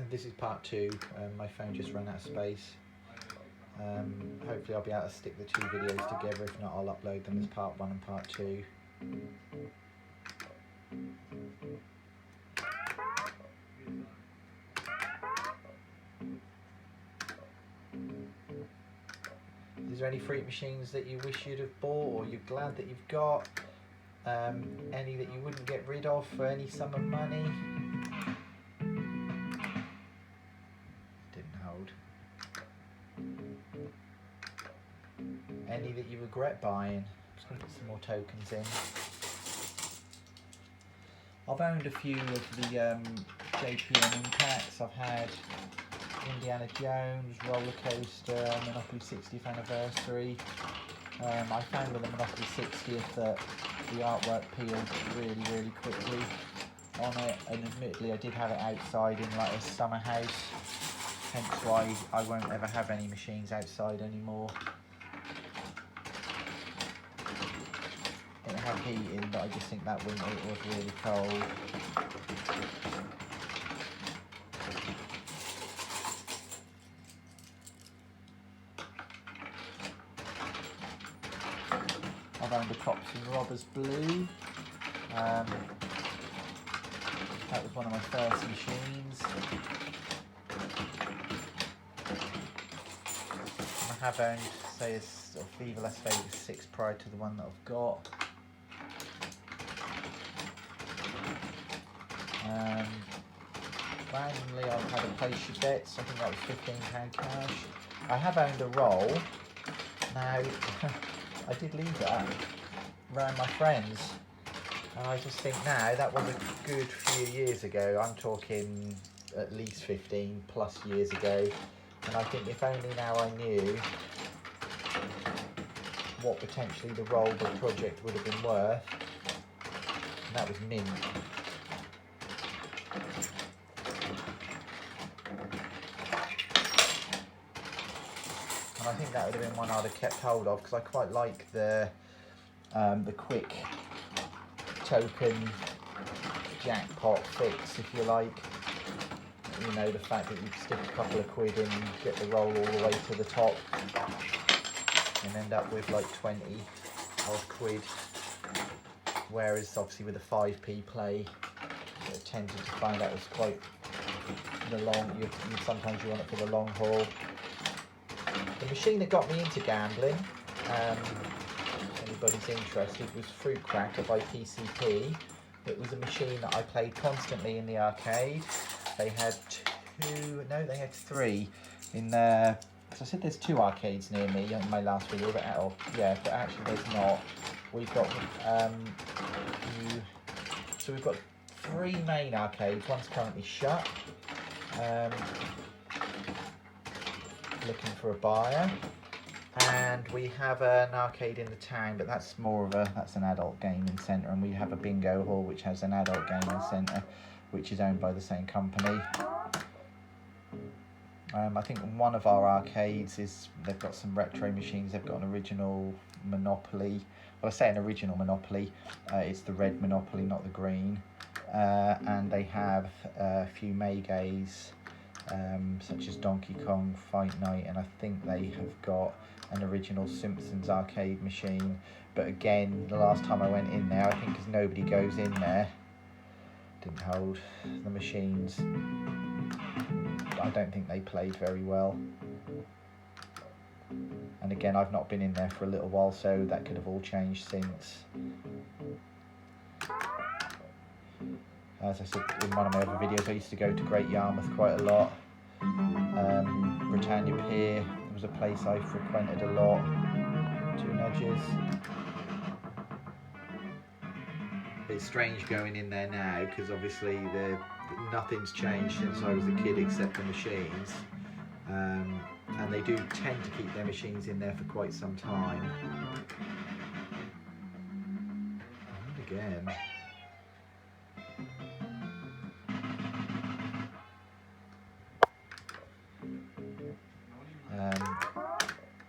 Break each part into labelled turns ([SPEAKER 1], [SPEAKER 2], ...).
[SPEAKER 1] This is part 2. My phone just ran out of space. Hopefully I'll be able to stick the 2 videos together. If not, I'll upload them as part 1 and part 2. Is there any fruit machines that you wish you'd have bought, or you're glad that you've got? Any that you wouldn't get rid of for any sum of money? Didn't hold. Any that you regret buying? Just going to put some more tokens in. I've owned a few of the JPM Impacts. I've had Indiana Jones, Roller Coaster, Monopoly 60th Anniversary. I found with the Monopoly 60th that the artwork peeled really quickly on it, and admittedly I did have it outside in like a summer house, hence why I won't ever have any machines outside anymore. It had heating, but I just think that winter it was really cold. I've owned a Cops and Robbers Blue. That was one of my first machines. I have owned, say, a sort of Viva Las Vegas 6 prior to the one that I've got. Randomly I've had a place your bets, I think that was £15 cash. I have owned a roll. Now, I did leave that around my friends, and I just think now that was a good few years ago. I'm talking at least 15 plus years ago, and I think if only now I knew what potentially the roll the project would have been worth. And that was mint. I think that would have been one I'd have kept hold of, because I quite like the quick token jackpot fix, if you like. You know, the fact that you stick a couple of quid in and get the roll all the way to the top and end up with like 20 odd quid. Whereas obviously with a 5p play, I tended to find that was quite the long, sometimes you want it for the long haul. The machine that got me into gambling, if anybody's interested, was Fruit Cracker by PCP. It was a machine that I played constantly in the arcade. They had they had 3 in there. As I said, there's 2 arcades near me in my last video, but actually there's not. We've got so we've got 3 main arcades. One's currently shut. Looking for a buyer, and we have an arcade in the town, but that's an adult gaming centre, and we have a bingo hall which has an adult gaming centre which is owned by the same company. I think one of our arcades they've got some retro machines. They've got an original Monopoly. Well, I say an original Monopoly, it's the red Monopoly, not the green, and they have a few Maygays, such as Donkey Kong Fight Night, and I think they have got an original Simpsons arcade machine. But again, the last time I went in there, I think because nobody goes in there, didn't hold. The machines, I don't think they played very well. And again, I've not been in there for a little while, so that could have all changed since. As I said in one of my other videos, I used to go to Great Yarmouth quite a lot. Britannia Pier was a place I frequented a lot. 2 nudges. It's strange going in there now, because obviously nothing's changed since I was a kid except the machines. And they do tend to keep their machines in there for quite some time. And again.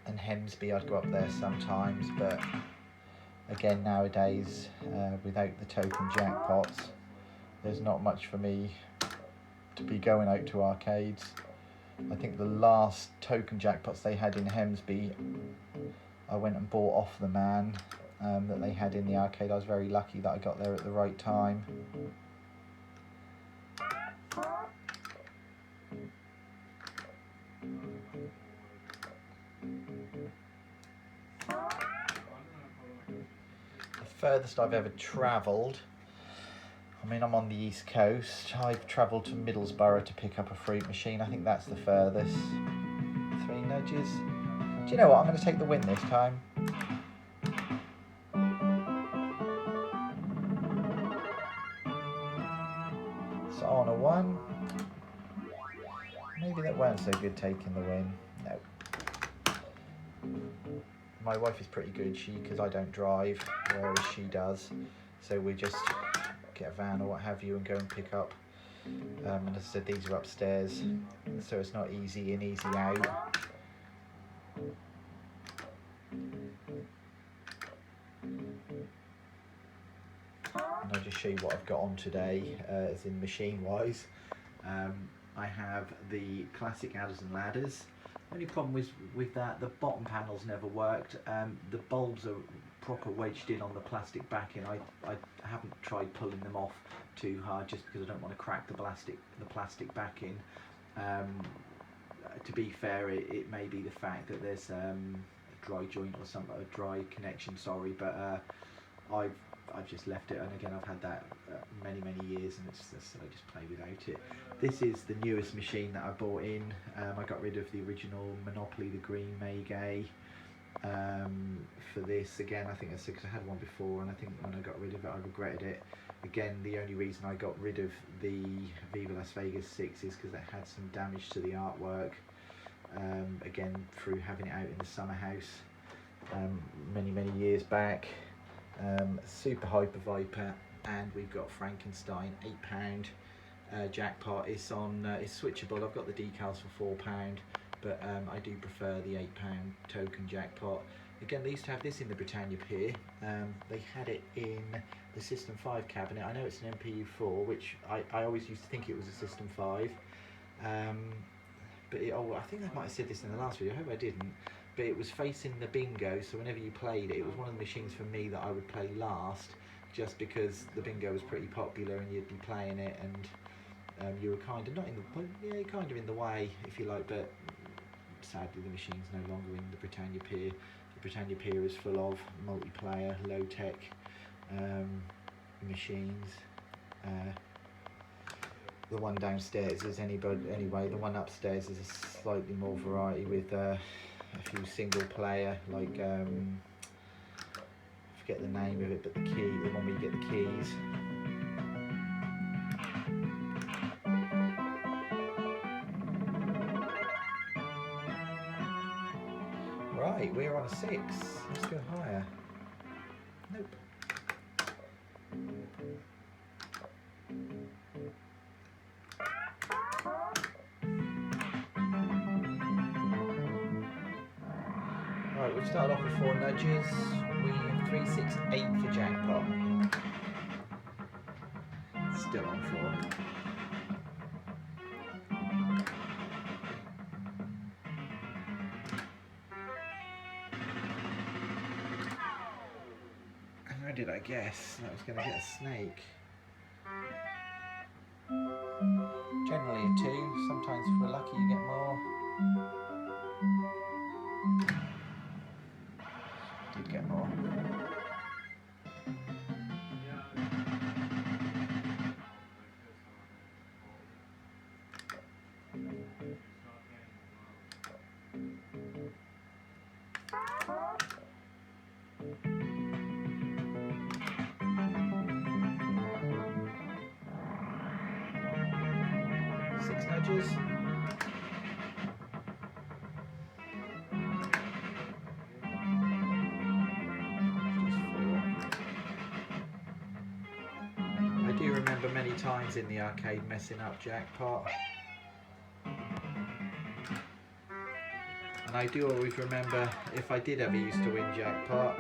[SPEAKER 1] And Hemsby, I'd go up there sometimes, but again nowadays, without the token jackpots, there's not much for me to be going out to arcades. I think the last token jackpots they had in Hemsby, I went and bought off the man that they had in the arcade. I was very lucky that I got there at the right time. The furthest I've ever travelled, I mean, I'm on the East Coast. I've travelled to Middlesbrough to pick up a fruit machine. I think that's the furthest. 3 nudges. Do you know what? I'm going to take the win this time. So on a 1. Maybe that weren't so good taking the win. No. My wife is pretty good, because I don't drive, whereas she does. So we just get a van or what have you and go and pick up. And as I said, these are upstairs, so it's not easy in, easy out. And I'll just show you what I've got on today, as in machine-wise. I have the classic adders and ladders. Only problem with that, the bottom panels never worked. The bulbs are proper wedged in on the plastic backing. I haven't tried pulling them off too hard, just because I don't want to crack the plastic backing. To be fair, it may be the fact that there's a dry joint or a dry connection. Sorry, but I've just left it, and again I've had that many years, and I just play without it. This is the newest machine that I bought in. I got rid of the original Monopoly, the green Maygay, for this. Again, I think it's because I had one before, and I think when I got rid of it I regretted it. Again, the only reason I got rid of the Viva Las Vegas 6 is because it had some damage to the artwork, again through having it out in the summer house many years back. Super Hyper Viper, and we've got Frankenstein, £8. Jackpot is on, it's switchable. I've got the decals for £4, but I do prefer the £8 token Jackpot. Again, they used to have this in the Britannia Pier. They had it in the System 5 cabinet. I know it's an MPU4, which I always used to think it was a System 5. But I think I might have said this in the last video, I hope I didn't. But it was facing the bingo, so whenever you played it, it was one of the machines for me that I would play last, just because the bingo was pretty popular and you'd be playing it, and you were kind of not in the, yeah, kind of in the way, if you like. But sadly, the machine's no longer in the Britannia Pier. The Britannia Pier is full of multiplayer, low-tech machines. The one downstairs is anyway. The one upstairs is a slightly more variety with a few single player, like I forget the name of it, but the one where you get the keys. Right, we're on a 6. Let's go higher. Nope. Right, we've started off with 4 nudges. We have 3, 6, 8 for Jackpot. Still on 4. How did I guess that I was going to get a snake? Generally a 2. Sometimes if we're lucky you get more. Did get more. Six nudges. I do remember many times in the arcade messing up Jackpot. And I do always remember, if I did ever used to win Jackpot,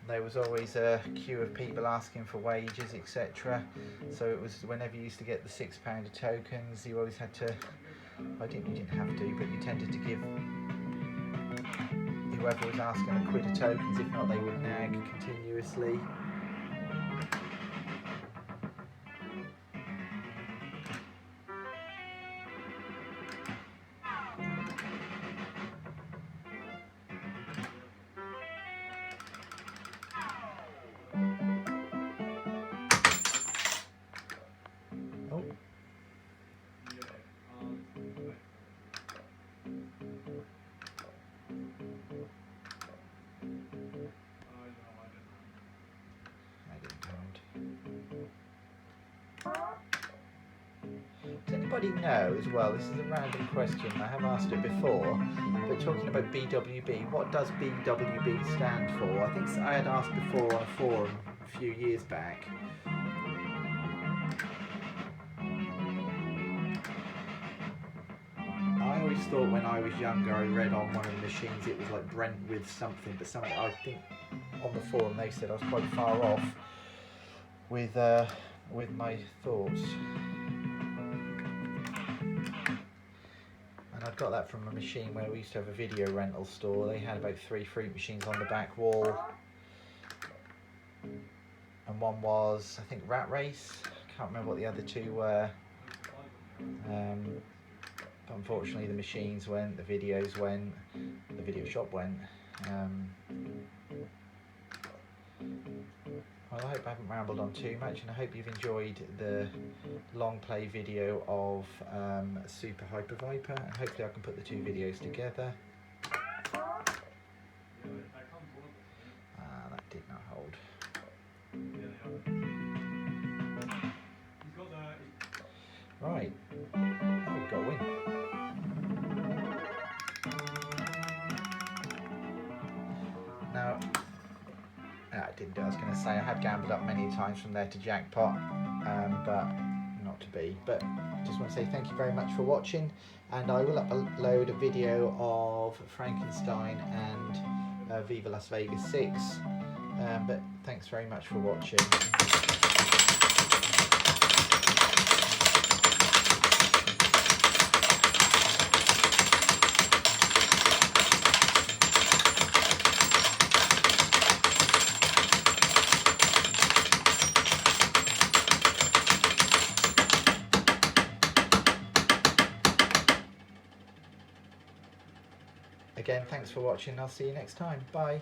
[SPEAKER 1] there was always a queue of people asking for wages, etc. So it was whenever you used to get the £6 of tokens, you always had to, you didn't have to, but you tended to give whoever was asking a quid of tokens. If not, they would nag continuously. Oh. Does anybody know as well, this is a random question, I have asked it before, but talking about BWB, what does BWB stand for? I think I had asked before on a forum a few years back. I always thought when I was younger, I read on one of the machines it was like Brent with something, but something, I think on the forum they said I was quite far off with my thoughts. And I'd got that from a machine where we used to have a video rental store. They had about 3 fruit machines on the back wall, and one was, I think, Rat Race. I can't remember what the other 2 were. But unfortunately the machines went, the videos went, the video shop went. Well, I hope I haven't rambled on too much, and I hope you've enjoyed the long play video of Super Hyper Viper, and hopefully I can put the 2 videos together. That did not hold. Right. Oh, we've got a win. Now, I didn't do. I was going to say I have gambled up many times from there to Jackpot, but not to be. But just want to say thank you very much for watching, and I will upload a video of Frankenstein and Viva Las Vegas 6. But thanks very much for watching. Again, thanks for watching. I'll see you next time. Bye.